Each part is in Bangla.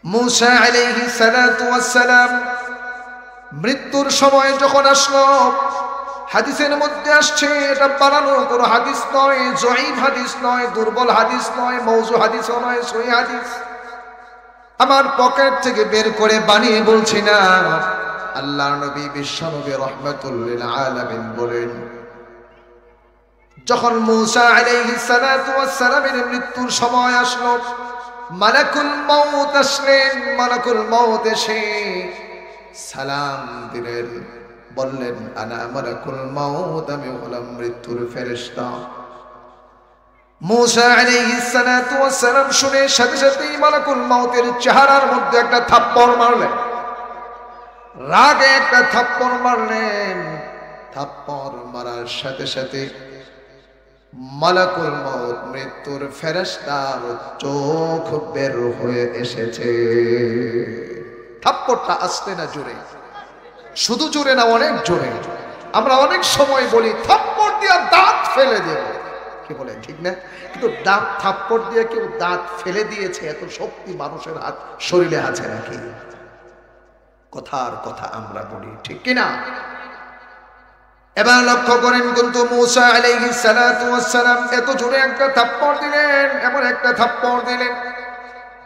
মূসা আলাইহিস সালাতু ওয়াস সালাম মৃত্যুর সময় যখন আসলো, হাদিসের মধ্যে আসছে, এটা বানানো কোনো হাদিস নয়, জয়ীফ হাদিস নয়, দুর্বল হাদিস নয়, মওযু হাদিসও নয়, সহিহ হাদিস। আমার পকেট থেকে বের করে বানিয়ে বলছি না, আল্লাহর নবী বিশ্বনবী রাহমাতুল লিল আলামিন বলেন, যখন মূসা আলাইহিস সালাতু ওয়াস সালামের মৃত্যুর সময় আসলো, মালাকুল মউত আসলেন। মালাকুল মউত এসে সালাম দিলেন, বললেন, আনা মালাকুল মউত, আমি হলাম মৃত্যুর ফেরেশতা। মূসা আলাইহিস সালাতু ওয়াস সালাম শুনে সাথে সাথেই মালাকুল মউতের চেহারার মধ্যে একটা থাপ্পড় মারলেন, রাগে একটা থাপ্পড় মারলেন। থাপ্পড় মারার সাথে সাথে মালাকুল মউত মৃত্যুর ফেরেশতার চোখ বের হয়ে এসেছে। থাপ্পড়টা আসতে না জোরে, শুধু জোরে না, অনেক জোরে। আমরা অনেক সময় বলি থাপ্পড় দিয়ে দাঁত ফেলে দেব, কি বলে ঠিক না? কিন্তু দাঁত থাপ্পড় দিয়ে কেউ দাঁত ফেলে দিয়েছে এত শক্তি মানুষের হাত শরীরে আছে নাকি? কথার কথা আমরা বলি, ঠিক কিনা? এবার লক্ষ্য করেন, কিন্তু মূসা আলাইহিস সালাতু ওয়াস সালাম এত জোরে একটা থাপ্পড় দিলেন, এমন একটা থাপ্পড় দিলেন,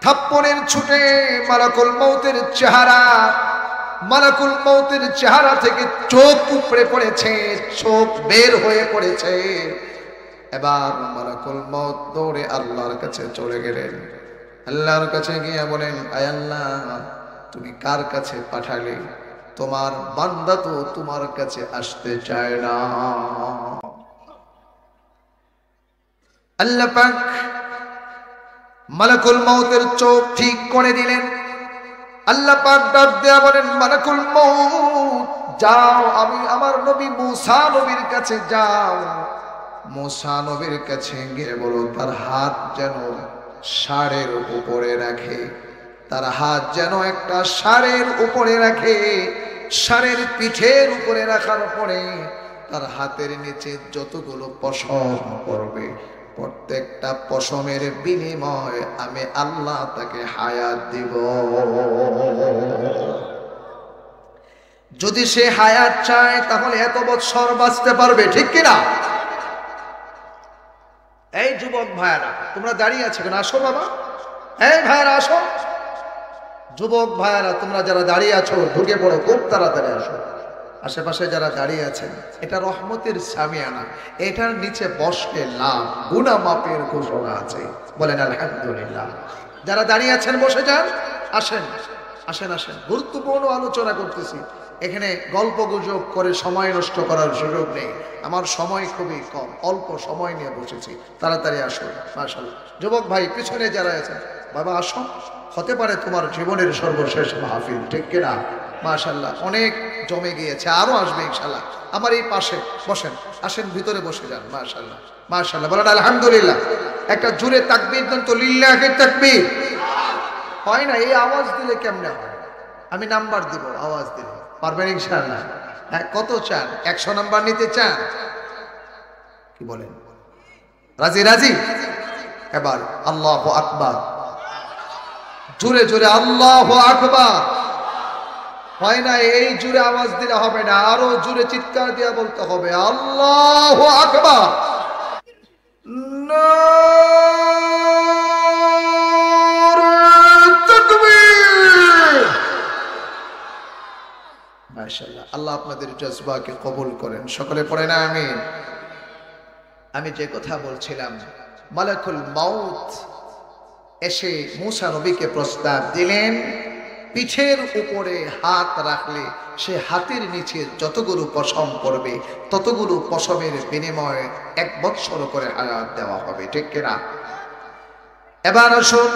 থাপ্পড়ের ছুটে মালাকুল মউতের চেহারা, মালাকুল মউতের চেহারা থেকে চোখ উপড়ে পড়েছে, চোখ বের হয়ে পড়েছে। এবার মালাকুল মউত দৌড়ে আল্লাহর কাছে চলে গেলেন। আল্লাহর কাছে গিয়ে বলেন, আয় আল্লাহ, তুমি কার কাছে পাঠালে? তোমার বান্দা তো তোমার কাছে আসতে চায় না। আল্লাহ পাক মালাকুল মউতের চোখ ঠিক করে দিলেন। আল্লাহ পাক ডাক দেয়া বলেন, মালাকুল মউত যাও, আমি আমার নবী মূসা নবীর কাছে যাও। মূসা নবীর কাছে গিয়ে বলো তার হাত যেন ষাঁড়ের উপরে রাখে, তার হাত যেন একটা ষাঁড়ের উপরে রাখে। ষাঁড়ের পিঠের উপরে রাখার পরে তার হাতের নিচে যতগুলো পশম পড়বে, প্রত্যেকটা পশমের বিনিময় আমি আল্লাহ তাকে হায়াত দিব। যদি সে হায়াত চায় তাহলে এত বছর বাঁচতে পারবে, ঠিক কিনা? এই যুবক ভাইরা, তোমরা দাঁড়িয়ে আছো কেন? আসো বাবা, এই ভাইরা আসো। যুবক ভাইরা, তোমরা যারা দাঁড়িয়ে আছো ঢুকে পড়ো, খুব তাড়াতাড়ি আসো। আশেপাশে যারা দাঁড়িয়ে আছেন, এটা রহমতের সামিয়ানা, এটার নিচে বসলে লাভ, গুনাহ মাপের ঘোষণা আছে। বলেন আলহামদুলিল্লাহ। যারা দাঁড়িয়ে আছেন বসে যান, আসেন আসেন আসেন। গুরুত্বপূর্ণ আলোচনা করতেছি, এখানে গল্প গুজব করে সময় নষ্ট করার সুযোগ নেই। আমার সময় খুবই কম, অল্প সময় নিয়ে বসেছি, তাড়াতাড়ি আসুন। মাশাআল্লাহ। যুবক ভাই পিছনে যারা আছেন, বাবা আসো, হতে পারে তোমার জীবনের সর্বশেষ মাহফিল, ঠিক কিনা? মাশাআল্লাহ, অনেক জমে গিয়েছে, আরো আসবে ইনশাআল্লাহ। আমার এই পাশে বসেন, আসেন, ভিতরে বসে যান। মাশাআল্লাহ মাশাআল্লাহ, বলেন আলহামদুলিল্লাহ। একটা জোরে তাকবীর দেন তো, লিল্লাহি তাকবীর। হয় না, এই আওয়াজ দিলে কেমনে হয়? আমি নাম্বার দিব, আওয়াজ দিলে পারবেন ইনশাআল্লাহ? হ্যাঁ, কত চান? 100 নাম্বার নিতে চান? কি বলেন? রাজি রাজি? এবার আল্লাহু আকবার, জোরে জোরে আল্লাহু আকবার। হয় না, এই জোরে আওয়াজ দিলে হবে না, আরো জোরে চিৎকার দিয়ে বলতে হবে আল্লাহু আকবার। মাশাআল্লাহ, আল্লাহ আপনাদের জজবাকে কবুল করেন, সকলে পড়েন আমিন। আমি যে কথা বলছিলাম, মালাকুল মউত এসে মূসা নবীকে প্রস্তাব দিলেন, পিঠের উপরে হাত রাখলে সে হাতের নিচে যতগুলো পশম পড়বে ততগুলো পশমের বিনিময়ে 1 বছর করে হায়াত দেওয়া হবে, ঠিক কিনা? এবার আসুন,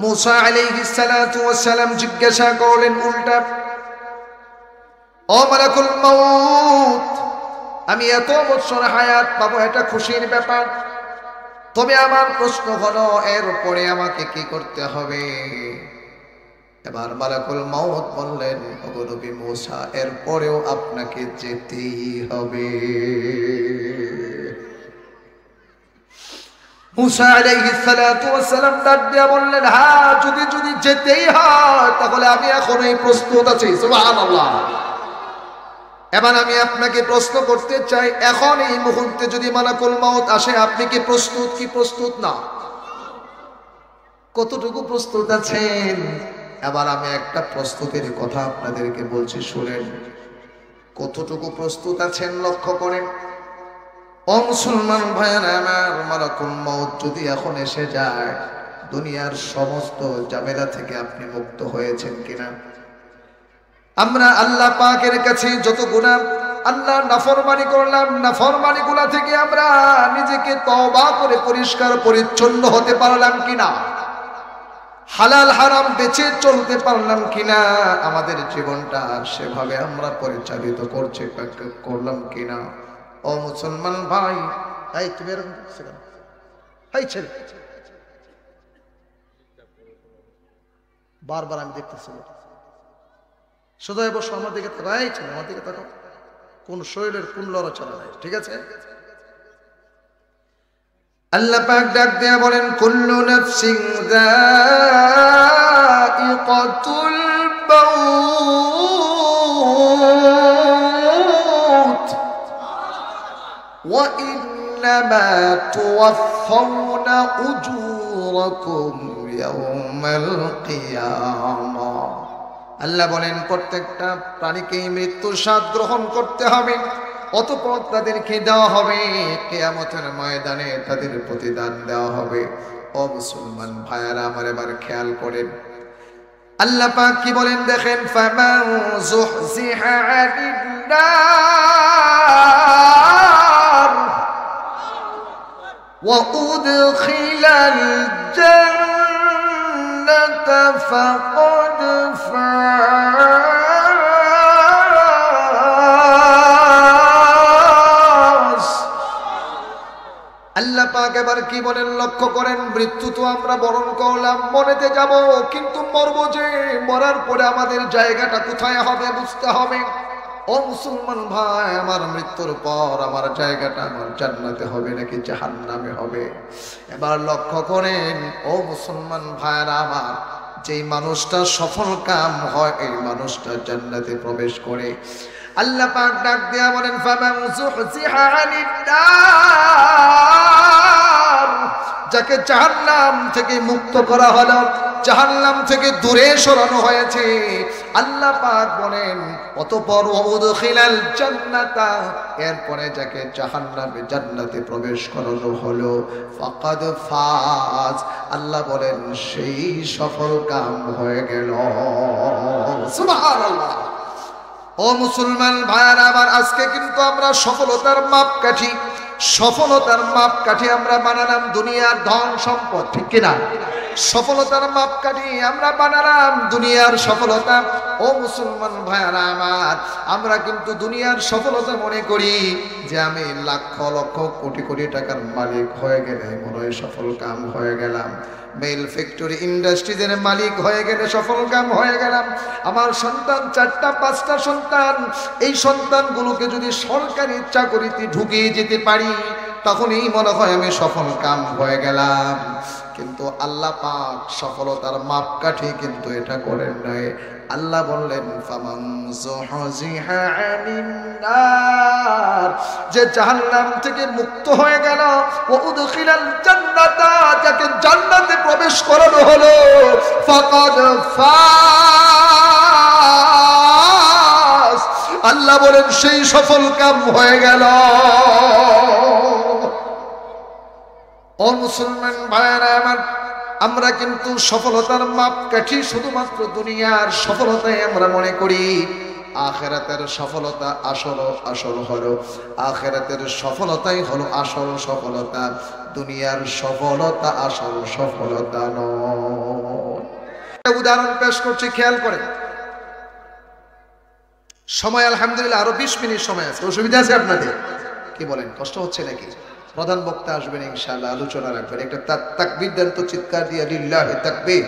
মূসা আলাইহিস সালাতু ওয়াস সালাম জিজ্ঞাসা করলেন উল্টা, ও মালাকুল মউত, আমি এত বছর হায়াত পাবো, এটা খুশির ব্যাপার, তবে আমার প্রশ্ন হলো এর উপরে আমাকে কি করতে হবে? এবার মালাকুল মউত বললেন, ওগো নবী মূসা, এরপরেও আপনাকে যেতেই হবে। মুসা আলাইহিস সালাতু ওয়াস সালাম ডাক দিয়ে বললেন, হ্যাঁ যদি যেতেই হয় তাহলে আমি এখনই প্রস্তুত আছি। সুবহানাল্লাহ। এবার আমি আপনাকে প্রশ্ন করতে চাই, এখন এই মুহূর্তে যদি মালাকুল মউত আসে, আপনি কি প্রস্তুত কি প্রস্তুত না? কতটুকু প্রস্তুত আছেন? এবার আমি একটা প্রস্তুতির কথা আপনাদেরকে বলছি, শুনেন। কতটুকু প্রস্তুত আছেন লক্ষ্য করেন। ও মুসলমান ভাইয়েরা আমার, মালাকুল মউত যদি এখন এসে যায়, দুনিয়ার সমস্ত ঝামেলা থেকে আপনি মুক্ত হয়েছেন কিনা? আমরা আল্লাহ পাকের কাছে যত গুনাহ আল্লাহ নাফরমানি করলাম, নাফরমানিগুলা থেকে আমরা নিজেকে তওবা করে পরিষ্কার পরিচ্ছন্ন হতে পারলাম কিনা? হালাল হারাম বেঁচে চলতে পারলাম কিনা? আমাদের জীবনটা সেভাবে আমরা পরিচালিত করলাম কিনা? ও মুসলমান ভাই, এই তুমি এরকম করছো কেন? এই ছেলে, বারবার আমি দেখতেছি, শুধু বসো আমার দিকে তাকাও। এই ছেলে, আমার দিকে তাকাও। কোন শরীরের কোন লড়াচড়া নাই, ঠিক আছে? আল্লাহ পাক ডাক দিয়া বলেন, কুল্লু নাফসিন যায়িকাতুল মাউত ওয়া ইন্নামা তুওয়াফাউনা উজুরাকুম ইয়াওমাল কিয়ামাহ। আল্লাহ বলেন, প্রত্যেকটা প্রাণীকেই মৃত্যুর স্বাদ গ্রহণ করতে হবে, অতঃপর তাদেরকে দেওয়া হবে কিয়ামতের ময়দানে, তাদের প্রতিদান দেওয়া হবে। ও মুসলমান ভাইয়ারা আমার, এবার খেয়াল করেন আল্লাহ পাক কি বলেন দেখেন, ফামান যুহজিহা আনিন নার ওয়া উদখিলাল জান্নাতা ফাকাদ ফাজ। আল্লাহ পাক এবার কি বলেন লক্ষ্য করেন, মৃত্যু তো আমরা বরণ করলাম, মরেতে যাব, কিন্তু মরবো যে, মরার পরে আমাদের জায়গাটা কোথায় হবে বুঝতে হবে। ও মুসলমান ভাই আমার, মৃত্যুর পর আমার জায়গাটা আমার জান্নাতে হবে নাকি জাহান্নামে হবে? এবার লক্ষ্য করেন ও মুসলমান ভাইরা আমার, যেই মানুষটা সফল কাম হয় এই মানুষটা জান্নাতে প্রবেশ করে। আল্লাহ পাক ডাক দেয়া বলেন, ফামান যুহজিহা আনিন নার, যাকে জাহান্নাম থেকে মুক্ত করা হলো, জাহান্নাম থেকে দূরে সরানো হয়েছে, আল্লাহ পাক বলেন অতঃপর উদখিলাল জান্নাতা, এরপরে যাকে জাহান্নামে জান্নাতে প্রবেশ করানো হলো, ফাকাদ ফাজ, আল্লাহ বলেন সেই সফল কাম হয়ে গেল। সুবহানাল্লাহ। ও মুসলমান ভাইরা আমার, আজকে কিন্তু আমরা সফলতার মাপকাঠি আমরা বানালাম দুনিয়ার ধন সম্পদ, ঠিক কিনা? সফলতার মাপকাঠি আমরা বানালাম দুনিয়ার সফলতা। ও মুসলমান ভাইরা আমার, আমরা কিন্তু দুনিয়ার সফলতা মনে করি যে আমি লক্ষ লক্ষ কোটি কোটি টাকার মালিক হয়ে গেলে মনে হয় সফল কাম হয়ে গেলাম, মেল ফ্যাক্টরি ইন্ডাস্ট্রিজের মালিক হয়ে গেলে সফল কাম হয়ে গেলাম, আমার সন্তান 4টা 5টা সন্তান, এই সন্তানগুলোকে যদি সরকারি চাকরিতে ঢুকিয়ে যেতে পারি তখনই মনে হয় আমি সফল কাম হয়ে গেলাম। কিন্তু আল্লাহ পাক সফলতার মাপকাঠি কিন্তু এটা করেন নাই। আল্লাহ বললেন, ফামান যুহজিহা আনিন নার, যে জাহান্নাম থেকে মুক্ত হয়ে গেল, ওয়া উদখিলাল জান্নাতা, যাকে জান্নাতে প্রবেশ করানো হলো, ফাকাদ ফাজ, আল্লাহ বলেন সেই সফল কাম হয়ে গেল। ও মুসলমান ভাইরা আমার, আমরা কিন্তু সফলতার মাপকাঠি শুধুমাত্র দুনিয়ার সফলতাই আমরা মনে করি। আখিরাতের সফলতা আসল হলো, আখিরাতের সফলতাই হলো আসল সফলতা, দুনিয়ার সফলতা আসল সফলতা নয়। উদাহরণ পেশ করছি, খেয়াল করেন। সময় আলহামদুলিল্লাহ আরো 20 মিনিট সময় আছে, অসুবিধা আছে আপনাদের? কি বলেন, কষ্ট হচ্ছে নাকি? প্রধান বক্তা আসবেন ইনশাআল্লাহ, আলোচনা রাখবেন, একটা তাকবীর দেন তো, চিৎকার দিয়ে লিল্লাহি তাকবীর।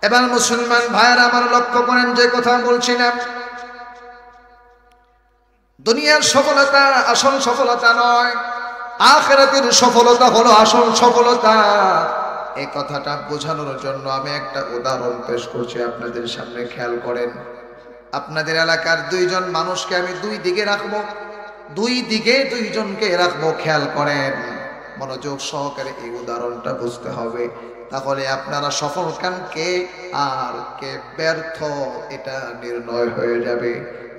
এবার মুসলমান ভাইরা আমার লক্ষ্য করেন, যে কথা বলছিলাম দুনিয়ার সফলতা আসল সফলতা নয়, আখিরাতের সফলতা হলো আসল সফলতা। এই কথাটা বোঝানোর জন্য আমি একটা উদাহরণ পেশ করছি আপনাদের সামনে, খেয়াল করেন। আপনাদের এলাকার দুইজন মানুষকে আমি দুই দিকে রাখবো, দুই দিকে দুইজনকে রাখবো, খেয়াল করেন, মনোযোগ সহকারে এই উদাহরণটা বুঝতে হবে। তাহলে আপনারা সফল কাম কে আর কে ব্যর্থ এটা নির্ণয় হয়ে যাবে।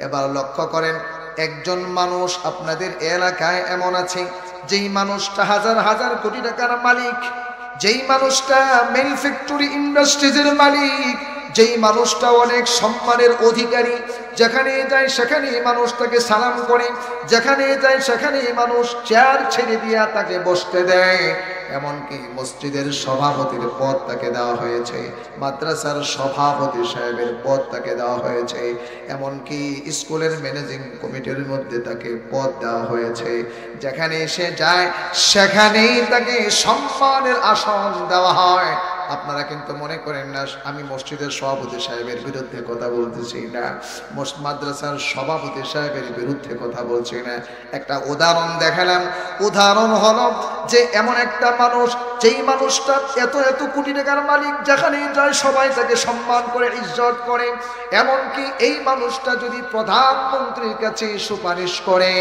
এবার লক্ষ্য করেন, একজন মানুষ আপনাদের এলাকায় এমন আছে যেই মানুষটা হাজার হাজার কোটি টাকার মালিক, যেই মানুষটা ম্যানুফ্যাকচারিং ইন্ডাস্ট্রিজের মালিক, যেই মানুষটা অনেক সম্মানের অধিকারী, যেখানে যায় সেখানে মানুষ তাকে সালাম করে, যেখানে যায় সেখানে মানুষ চেয়ার ছেড়ে দিয়া তাকে বসতে দেয়। এমনকি মসজিদের সভাপতির পদ তাকে দেওয়া হয়েছে, মাদ্রাসার সভাপতি সাহেবের পদ তাকে দেওয়া হয়েছে, এমনকি স্কুলের ম্যানেজিং কমিটির মধ্যে তাকে পদ দেওয়া হয়েছে। যেখানে সে যায় সেখানেই তাকে সম্মানের আসন দেওয়া হয়। আপনারা কিন্তু মনে করেন না আমি মসজিদের সভাপতি সাহেবের বিরুদ্ধে কথা বলতেছি না, মাদ্রাসার সভাপতি সাহেবের বিরুদ্ধে কথা বলছি না। একটা উদাহরণ দেখালাম। উদাহরণ হলো যে এমন একটা মানুষ, যেই মানুষটা এত এত কোটি টাকার মালিক, যেখানে যায় সবাই তাকে সম্মান করে, ইজ্জত করে। এমনকি এই মানুষটা যদি প্রধানমন্ত্রীর কাছে সুপারিশ করে,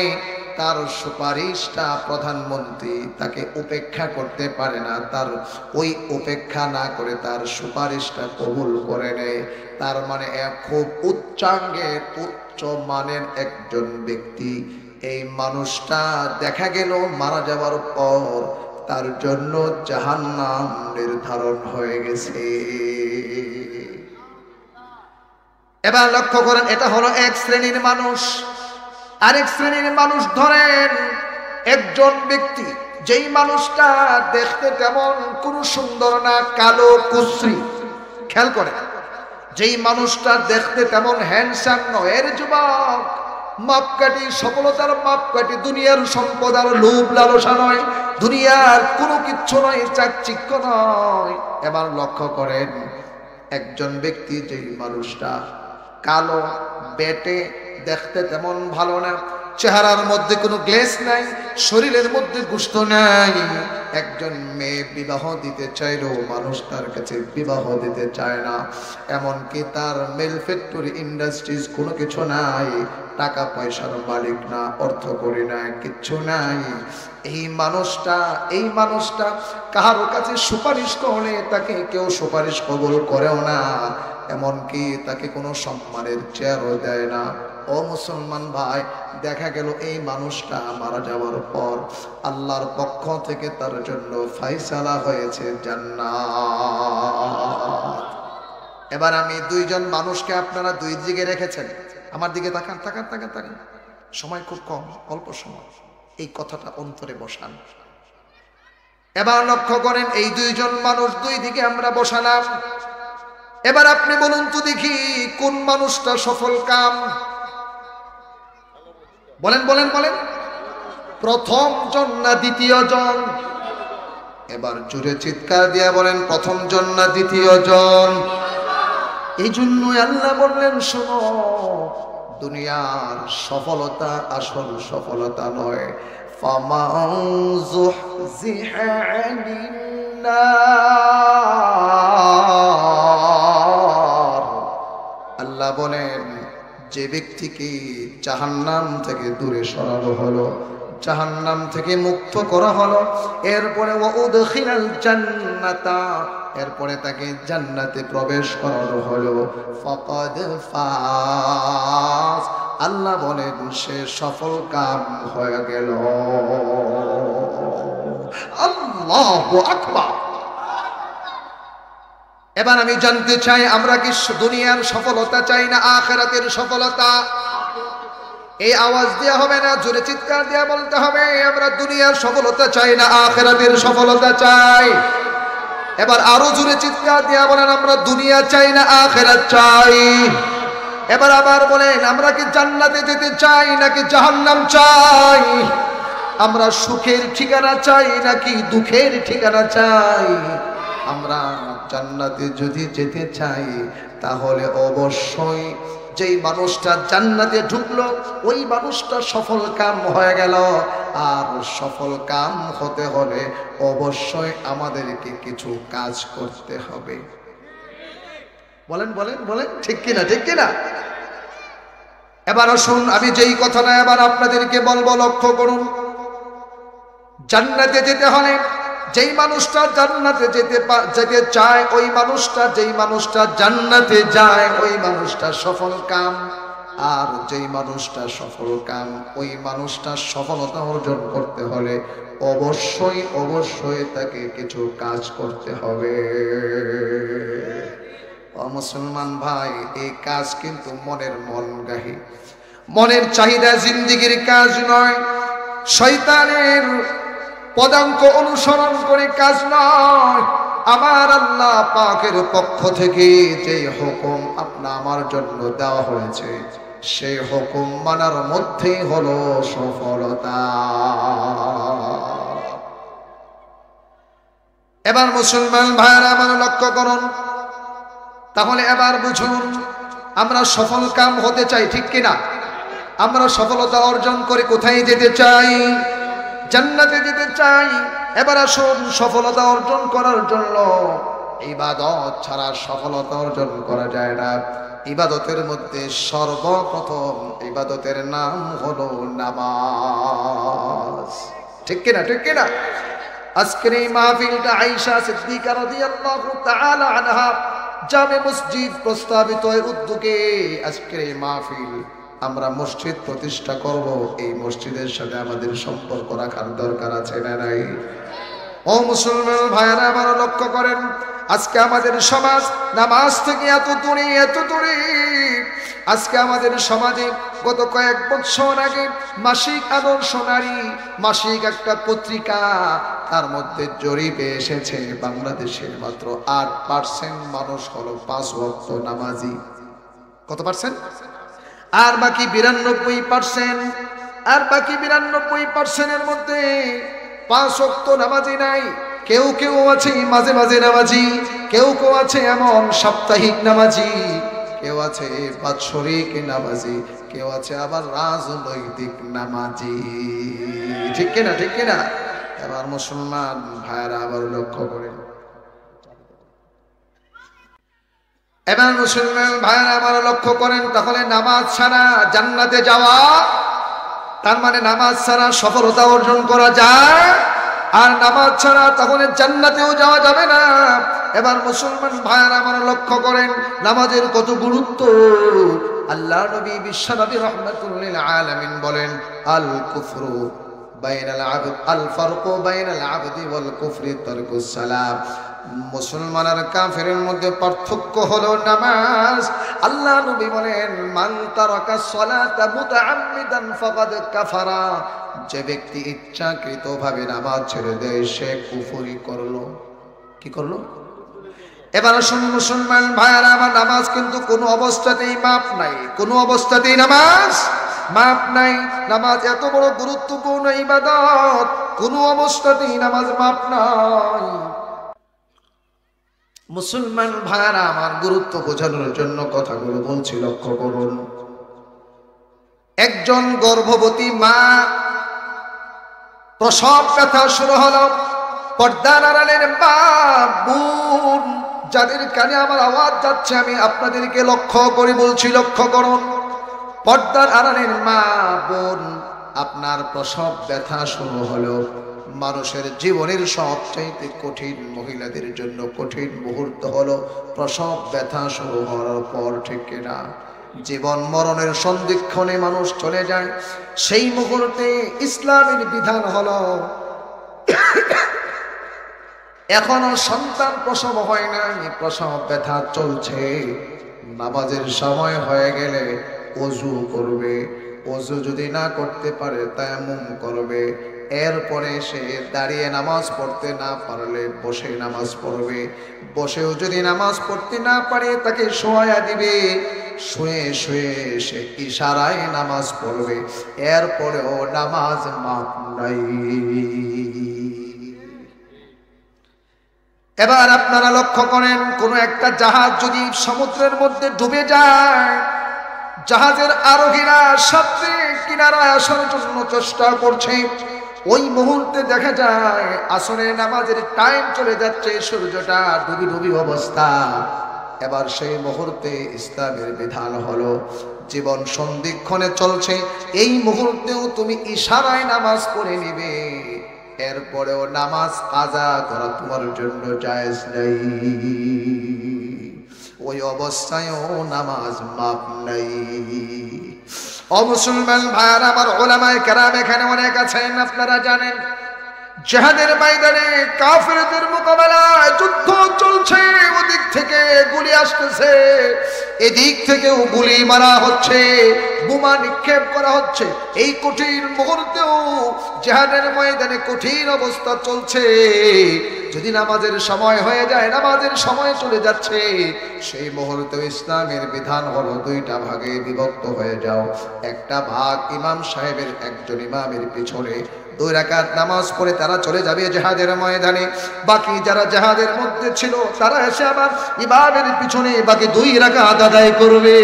তার সুপারিশটা প্রধানমন্ত্রী তাকে উপেক্ষা করতে পারে না, তার ওই উপেক্ষা না করে তার সুপারিশটা কবুল করে নেয়। তার মানে খুব উচ্চাঙ্গের উচ্চ মানের একজন ব্যক্তি। এই মানুষটা দেখা গেল মারা যাওয়ার পর তার জন্য জাহান্নাম নির্ধারণ হয়ে গেছে। এবার লক্ষ্য করেন, এটা হলো এক শ্রেণীর মানুষ। আরেক শ্রেণীর মানুষ ধরেন একজন ব্যক্তি, যেই মানুষটা দেখতে তেমন কোনো সুন্দর না, কালো কুশ্রী। খেয়াল করে, যেই মানুষটা দেখতে তেমন হ্যান্ডসাম নয়, এর যুবক, মাপকাঠি, সফলতার মাপকাঠি দুনিয়ার সম্পদ আর লোভ লালসা নয়, দুনিয়ার কোনো কিচ্ছু নয়, চাকচিক্য নয়। এবার লক্ষ্য করেন, একজন ব্যক্তি, যেই মানুষটা কালো, বেটে, দেখতে তেমন ভালো না, চেহারার মধ্যে কোনো গ্লেজ নাই, শরীরের মধ্যে গোশত নাই। একজন মেয়ে বিবাহ দিতে চাইলেও মানুষ তার কাছে বিবাহ দিতে চায় না। এমনকি তার ম্যানুফ্যাকচারিং ইন্ডাস্ট্রিজ কোনো কিছু নাই, টাকা পয়সার মালিক না, অর্থ করি না, কিচ্ছু নাই। এই মানুষটা কারো কাছে সুপারিশ করলে তাকে কেউ সুপারিশ কবুল করেও না, এমনকি তাকে কোনো সম্মানের চেয়ারও দেয় না। ও মুসলমান ভাই, দেখা গেল এই মানুষটা মারা যাওয়ার পর আল্লাহর পক্ষ থেকে তার জন্য ফায়সালা হয়েছে জান্নাত। এবার আমি দুইজন মানুষকে আপনারা দুই দিকে রেখেছেন, আমার দিকে তাকান, তাকান, তাকান, তাকান। সময় খুব কম, অল্প সময়, এই কথাটা অন্তরে বসান। এবার লক্ষ্য করেন, এই দুইজন মানুষ দুই দিকে আমরা বসালাম। এবার আপনি বলুন তো দেখি, কোন মানুষটা সফল কাম? বলেন বলেন বলেন, প্রথম জন না দ্বিতীয় জন? এবার জোরে চিৎকার দিয়ে বলেন, প্রথম জন না দ্বিতীয় জন? এই জন্যই আল্লাহ বললেন, শোনো, দুনিয়ার সফলতা আসল সফলতা নয়। ফামান যুহজিহা আনিন নার, আল্লাহ বলেন, যে ব্যক্তিকে জাহান্নাম থেকে দূরে সরানো হলো, জাহান্নাম থেকে মুক্ত করা হলো, এরপরে ওয়াউদখিলাল জান্নাতা, এরপরে তাকে জান্নাতে প্রবেশ করানো হলো, ফাকাদ ফাজ, আল্লাহ বলেন সে সফল কাম হয়ে গেল। আল্লাহু আকবার। এবার আমি জানতে চাই, আমরা কি দুনিয়ার সফলতা চাই না আখিরাতের সফলতা? এই আওয়াজ দেয়া হবে না, জোরে চিৎকার দেয়া বলতে হবে, আমরা দুনিয়ার সফলতা চাই না আখিরাতের সফলতা চাই। এবার আরো জোরে চিৎকার দেয়া বলেন, আমরা দুনিয়া চাই না আখিরাত চাই। এবার আবার বলেন, আমরা কি জান্নাতে যেতে চাই নাকি জাহান্নাম চাই? আমরা সুখের ঠিকানা চাই নাকি দুঃখের ঠিকানা চাই? আমরা জান্নাতে যদি যেতে চাই তাহলে অবশ্যই যেই মানুষটা জান্নাতে ঢুকলো ওই মানুষটা সফল কাম হয়ে গেল। আর সফল কাম হতে হলে অবশ্যই আমাদেরকে কিছু কাজ করতে হবে। বলেন বলেন বলেন, ঠিক কিনা ঠিক কিনা? এবার আসুন আমি যেই কথাটা এবার আপনাদেরকে বলবো লক্ষ্য করুন। জান্নাতে যেতে হলে যেই মানুষটা জান্নাতে যেতে চায় ওই মানুষটা, যেই মানুষটা জান্নাতে যায় ওই মানুষটা সফল কাম। আর যেই মানুষটা সফল কাম ওই মানুষটা সফলতা অর্জন করতে হলে অবশ্যই অবশ্যই তাকে কিছু কাজ করতে হবে। ও মুসলমান ভাই, এই কাজ কিন্তু মনের মন গাহি, মনের চাহিদা জিন্দেগির কাজ নয়, শয়তানের পদাঙ্ক অনুসরণ করে কাজ নয়। আমার আল্লাহ পাকের পক্ষ থেকে যে হুকুম আপনা আমার জন্য দেওয়া হয়েছে সেই হুকুম মানার মধ্যেই হলো সফলতা। এবার মুসলমান ভাইরা আমার লক্ষ্য করুন, তাহলে এবার বুঝুন আমরা সফল কাম হতে চাই, ঠিক কিনা? আমরা সফলতা অর্জন করে কোথায় যেতে চাই? জান্নাতে যেতে চাই। এবার আসুন সফলতা অর্জন করার জন্য ইবাদত ছাড়া সফলতা অর্জন করা যায় না। ইবাদতের মধ্যে সর্বপ্রথম ইবাদতের নাম হলো নামাজ, ঠিক কিনা ঠিক কিনা? আজকের এই মাহফিলটা আয়েশা সিদ্দিকা রাদিয়াল্লাহু তাআলা আনহা জামে মসজিদ প্রস্তাবিত এর উদ্যোগে আজকের এই মাহফিল। আমরা মসজিদ প্রতিষ্ঠা করব, এই মসজিদের সাথে আমাদের সম্পর্ক রাখার দরকার আছে না নাই? ও মুসলমান ভাইরা আমার লক্ষ্য করেন, আজকে আমাদের সমাজ নামাজ থেকে এত দূরে এত দূরে। আজকে আমাদের সমাজে গত কয়েক বছর আগে মাসিক আদর্শ নারী মাসিক একটা পত্রিকা, তার মধ্যে জরিপে এসেছে বাংলাদেশের মাত্র 8% মানুষ হলো 5 ওয়াক্ত নামাজি। কত পার্সেন্ট? আর বাকি 92%, আর বাকি 92%-এর মধ্যে 5 ওয়াক্ত নামাজি নাই। কেউ কেউ আছে মাঝে মাঝে নামাজি, কেউ কেউ আছে এমন সাপ্তাহিক নামাজি, কেউ আছে বাৎসরিক নামাজি, কেউ আছে আবার রাজনৈতিক নামাজি, ঠিক কিনা ঠিক কিনা? এবার মুসলমান ভাইরা আবার লক্ষ্য করেন, এবার মুসলমান ভাইরা আবার লক্ষ্য করেন, তাহলে নামাজ ছাড়া জান্নাতে যাওয়া, তার মানে নামাজ ছাড়া সফলতা অর্জন করা যায়, আর নামাজ ছাড়া তাহলে জান্নাতেও যাওয়া যাবে না। এবার মুসলমান ভাইরা আমার লক্ষ্য করেন নামাজের কত গুরুত্ব। আল্লাহ নবী বিশ্ব নবী রাহমাতুল লিল আলামিন বলেন, আল কুফরু বাইনাল আবদ, আল ফারকু বাইনাল আবদি ওয়াল কুফরি তারকুস সালাত। মুসলমান আর কাফেরের মধ্যে পার্থক্য হলো নামাজ। আল্লাহ নবী বলেন, মান তারাকা সালাতা মুতাআম্মিদান ফাকাদ কাফারা। যে ব্যক্তি ইচ্ছাকৃতভাবে নামাজ ছেড়ে দেয় সে কুফরি করলো। কি করলো? এবার শুন মুসলমান ভাইরা আমার, নামাজ কিন্তু কোনো অবস্থাতেই মাপ নাই, কোনো অবস্থাতেই নামাজ মাপ নাই। নামাজ এত বড় গুরুত্বপূর্ণ ইবাদত, কোনো অবস্থাতেই নামাজ মাপ নাই। মুসলমান ভাইরা আমার, গুরুত্ব বোঝানোর জন্য কথাগুলো বলছি, লক্ষ্য করুন। একজন গর্ভবতী মা, প্রসব ব্যথা শুরু হলো, পর্দার আড়ালের মা বোন যাদের কানে আমার আওয়াজ যাচ্ছে আমি আপনাদেরকে লক্ষ্য করে বলছি, লক্ষ্য করুন। পর্দার আড়ালের মা বোন, আপনার প্রসব ব্যথা শুরু হলো। মানুষের জীবনের সবচাইতে কঠিন, মহিলাদের জন্য কঠিন মুহূর্ত হলো প্রসব ব্যথা শুরু হওয়ার পর, ঠিক কিনা? জীবন মরণের সন্ধিক্ষণে মানুষ চলে যায়। সেই মুহূর্তে ইসলামের বিধান হলো, এখনো সন্তান প্রসব হয় নাই, প্রসব ব্যথা চলছে, নামাজের সময় হয়ে গেলে ওযু করবে, ওযু যদি না করতে পারে তায়াম্মুম করবে, এরপরে সে দাঁড়িয়ে নামাজ পড়তে না পারলে বসে নামাজ পড়বে, বসেও যদি নামাজ পড়তে না পারে তাকে শোয়া দিবে, শুয়ে শুয়ে সে ইশারায় নামাজ পড়বে, এরপরেও নামাজ মাপ নাই। এবার আপনারা লক্ষ্য করেন, কোন একটা জাহাজ যদি সমুদ্রের মধ্যে ডুবে যায়, জাহাজের আরোহীরা সাথে কিনারায় আসার জন্য চেষ্টা করছে, ওই মুহূর্তে দেখা যায় আসরের নামাজের টাইম চলে যাচ্ছে, সূর্যটা ডুবি ডুবি অবস্থা। এবার সেই মুহূর্তে ইসলামের বিধান হলো, জীবন সন্ধিক্ষণে চলছে, এই মুহূর্তেও তুমি ইশারায় নামাজ পড়ে নিবে, এরপরেও নামাজ কাজা করা তোমার জন্য জায়েজ নেই, ওই অবস্থায়ও নামাজ মাপ নাই। ও মুসলমান ভাইরা আমার, উলামায়ে কেরাম এখানে অনেক আছেন, আপনারা জানেন জিহাদের ময়দানে কাফেরদের মোকাবেলায় যুদ্ধ চলছে, ওদিক থেকে গুলি আসতেছে, এদিক থেকেও গুলি মারা হচ্ছে, বোমা নিক্ষেপ করা হচ্ছে, এই কঠিন মুহূর্তেও জিহাদের ময়দানে কঠিন অবস্থা চলছে। যদি নামাজের সময় হয়ে যায়, নামাজের সময় চলে যাচ্ছে, সেই মুহূর্তে ইসলামের বিধান হলো দুইটা ভাগে বিভক্ত হয়ে যাও। একটা ভাগ ইমাম সাহেবের, একজন ইমামের পিছনে 2 রাকাত নামাজ পড়ে তারা চলে যাবে জিহাদের ময়দানে, বাকি যারা জিহাদের মধ্যে ছিল তারা এসে আবার ইমামের পিছনে বাকি 2 রাকাত আদায় করবে,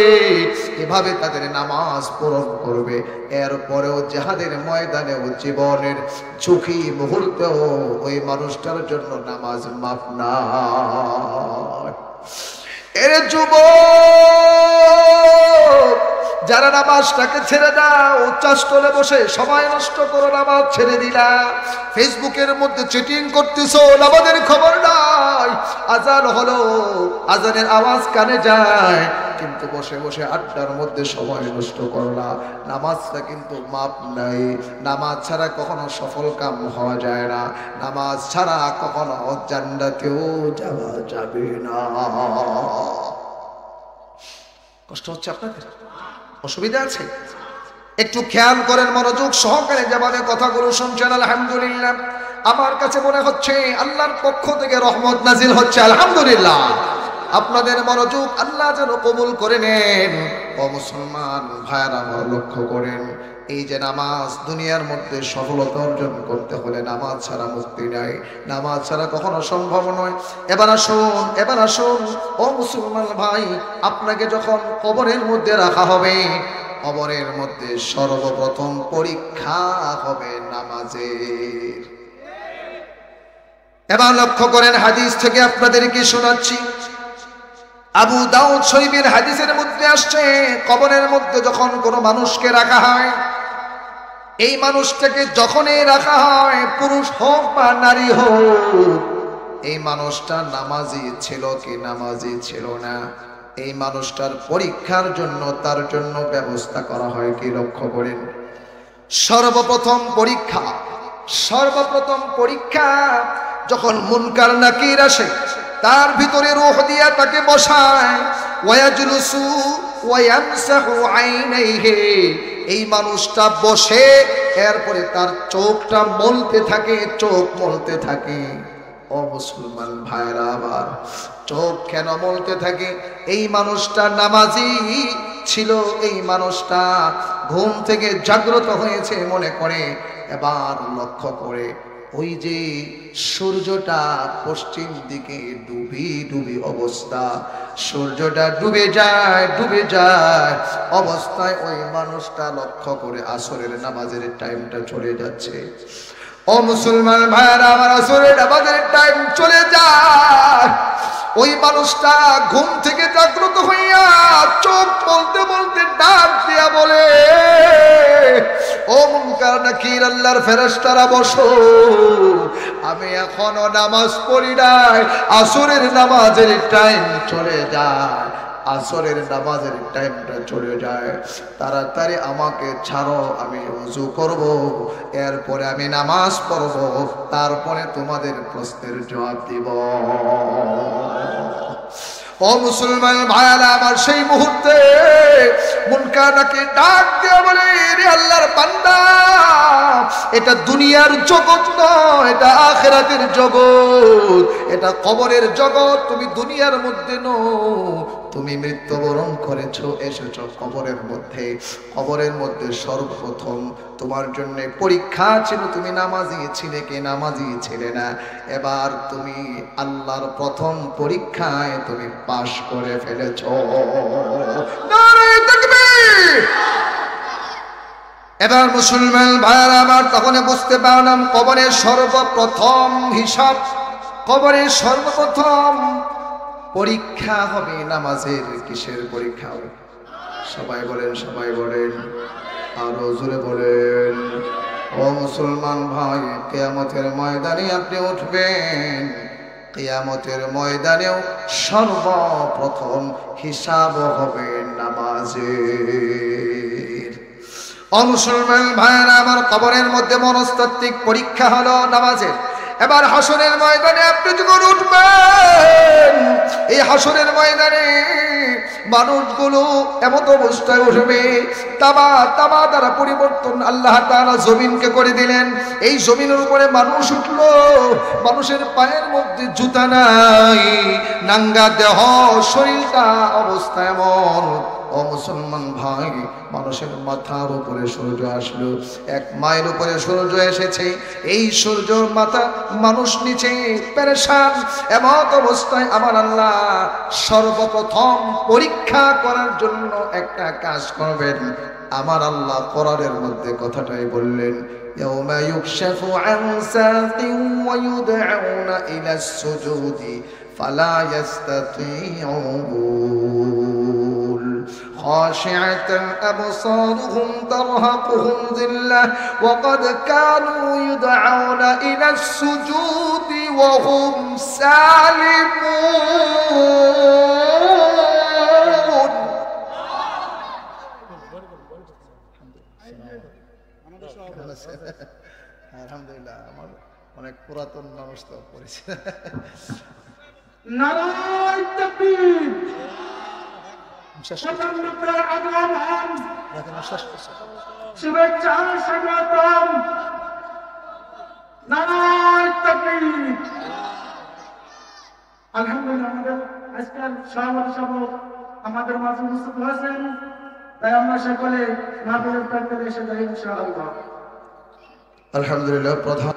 এভাবে তাদের নামাজ পূরণ করবে। এরপরেও জিহাদের ময়দানেও জীবনের ঝুঁকি মুহূর্তেও ওই মানুষটার জন্য নামাজ মাফ না। এর যুবক, যারা নামাজটাকে ছেড়ে দাও, চাষতলে বসে সময় নষ্ট করো, নামাজ ছেড়ে দিলা, ফেসবুকের মধ্যে চিটিং করতেছো, নামাজের খবর নাই, আজান হলো, আজানের আওয়াজ কানে যায়, কিন্তু বসে বসে আড্ডার মধ্যে সময় নষ্ট করলা, নামাজটা কিন্তু মাপ নাই। নামাজ ছাড়া কখনো সফল কাম হওয়া যায় না, নামাজ ছাড়া কখনো জান্নাতেও যাওয়া যাবে না। কষ্ট হচ্ছে আপনাদের? অসুবিধা আছে? একটু খেয়াল করেন, মনোযোগ সহকারে যেভাবে কথাগুলো শুনছেন, আলহামদুলিল্লাহ আমার কাছে মনে হচ্ছে আল্লাহর পক্ষ থেকে রহমত নাজিল হচ্ছে, আলহামদুলিল্লাহ। আপনাদের মনোযোগ আল্লাহ যেন কবুল করে নেন। ও মুসলমান ভাইরা আমার, লক্ষ্য করেন, এই যে নামাজ, দুনিয়ার মধ্যে সফলতা অর্জন করতে হলে নামাজ ছাড়া মুক্তি নাই, নামাজ ছাড়া কখনো সম্ভব নয়। এবার আসুন ও মুসলমান ভাই, আপনাকে যখন কবরের মধ্যে রাখা হবে, কবরের মধ্যে সর্বপ্রথম পরীক্ষা হবে নামাজের। এবার লক্ষ্য করেন, হাদিস থেকে আপনাদেরকে শোনাচ্ছি, আবু দাউদ শরীফের হাদিসের মধ্যে আসছে, কবরের মধ্যে যখন কোনো মানুষকে রাখা হয়, এই মানুষটাকে যখনই রাখা হয়, পুরুষ হোক বা নারী হোক, এই মানুষটা নামাজি ছিল কি নামাজি ছিল না, এই মানুষটার পরীক্ষার জন্য তার জন্য ব্যবস্থা করা হয় কি? লক্ষ্য করেন, সর্বপ্রথম পরীক্ষা যখন মুনকার নাকির আসে, তার ভিতরে রূহ দিয়া তাকে বসায়, ওয়াজলুসু ওয়ায়ামসাহু আইনাইহি, এই মানুষটা বসে, এরপরে তার চোখটা মলতে থাকে। ও মুসলমান ভাইরা আমার, চোখ কেন মলতে থাকে? এই মানুষটা নামাজি ছিল, এই মানুষটা ঘুম থেকে জাগ্রত হয়েছে মনে করে। এবার লক্ষ্য করে, ওই যে সূর্যটা পশ্চিম দিকে ডুবি অবস্থা, সূর্যটা ডুবে যায় অবস্থায় ওই মানুষটা লক্ষ্য করে আসরের নামাজের টাইমটা চলে যাচ্ছে। ও মুসলমান ভাইরা আমার, আসরের নামাজের টাইম চলে যায়, ওই মানুষটা ঘুম থেকে জাগ্রত হইয়া চোখ বলতে ডাক দিয়া বলে, ও মুনকার নাকির, আল্লাহর ফেরেশতারা বসো, আমি এখনো নামাজ পড়ি নাই, আসরের নামাজের টাইম চলে যায়, আসরের নামাজের টাইমটা চলে যায়, তাড়াতাড়ি আমাকে ছাড়ো, আমি ওযু করব, এরপরে আমি নামাজ পড়ব, তারপরে তোমাদের প্রশ্নের জবাব দিব। ও মুসলমান ভাইরা আমার, সেই মুহূর্তে মুনকার নাকির ডাক দিয়ে বলে, রে আল্লাহর বান্দা, এটা দুনিয়ার জগৎ নয়, এটা আখিরাতের জগৎ, এটা কবরের জগৎ, তুমি দুনিয়ার মধ্যে নও, তুমি মৃত্যুবরণ করেছো, এসেছো কবরের মধ্যে। কবরের মধ্যে সর্বপ্রথম তোমার জন্য পরীক্ষা ছিল, তুমি নামাজি ছিলে কি নামাজি ছিলে না। এবার তুমি আল্লাহর প্রথম পরীক্ষায় তুমি পাশ করে ফেলেছো। নারে তাকবীর। এবার মুসলমান ভাইরা আমার, তখন বুঝতে পারলাম কবরের সর্বপ্রথম হিসাব, কবরের সর্বপ্রথম পরীক্ষা হবে নামাজের। কিসের পরীক্ষা হবে? সবাই বলেন, সবাই বলেন, আরো জোরে বলেন। ও মুসলমান ভাই, কিয়ামতের ময়দানে আপনি উঠবেন, কিয়ামতের ময়দানেও সর্বপ্রথম হিসাব হবে নামাজের। ও মুসলমান ভাইরা আমার, কবরের মধ্যে মনস্তাত্ত্বিক পরীক্ষা হলো নামাজের। এবার হাসরের ময়দানে আপনি যখন উঠবেন, এই হাসরের ময়দানে মানুষগুলো এমন অবস্থায় উঠবে, তামা তামা দ্বারা পরিবর্তন আল্লাহ তাআলা জমিনকে করে দিলেন। এই জমিনের উপরে মানুষ উঠলো, মানুষের পায়ের মধ্যে জুতা নাই, নাঙ্গা দেহ, শরীরটা অবস্থা এমন। ও মুসলমান ভাই, মানুষের মাথার উপরে সূর্য আসলো, 1 মাইল উপরে সূর্য এসেছে, এই সূর্যর মাথা মানুষ নিচে পেরেশান। এমন অবস্থায় আমার আল্লাহ সর্বপ্রথম পরীক্ষা করার জন্য একটা কাজ করবেন। আমার আল্লাহ কোরআনের মধ্যে কথাটাই বললেন, ইয়াউমা ইউকশাফু আন সাকিন ওয়া ইউদআউনা ইলা সুজুদি ফালা ইস্তাতিউন خاشعة أبصارهم ترهقهم ذلة وقد كانوا يدعون إلى السجود وهم سالمون আলহামদুলিল্লাহ, আমার অনেক পুরাতন মানুষ তো পড়েছে। নারায়ে তাকবীর। শুভেচ্ছা স্বাগতম। নারায়ে তাকবীর। আলহামদুলিল্লাহ, আমাদের আজকাল সভাপতি সাহেব আমাদের মাঝে উপস্থিত হয়েছেন, তাই আমরা সকলে মাহফিলের প্রান্তরে এসে যাই ইনশাআল্লাহ। আলহামদুলিল্লাহ। প্রধান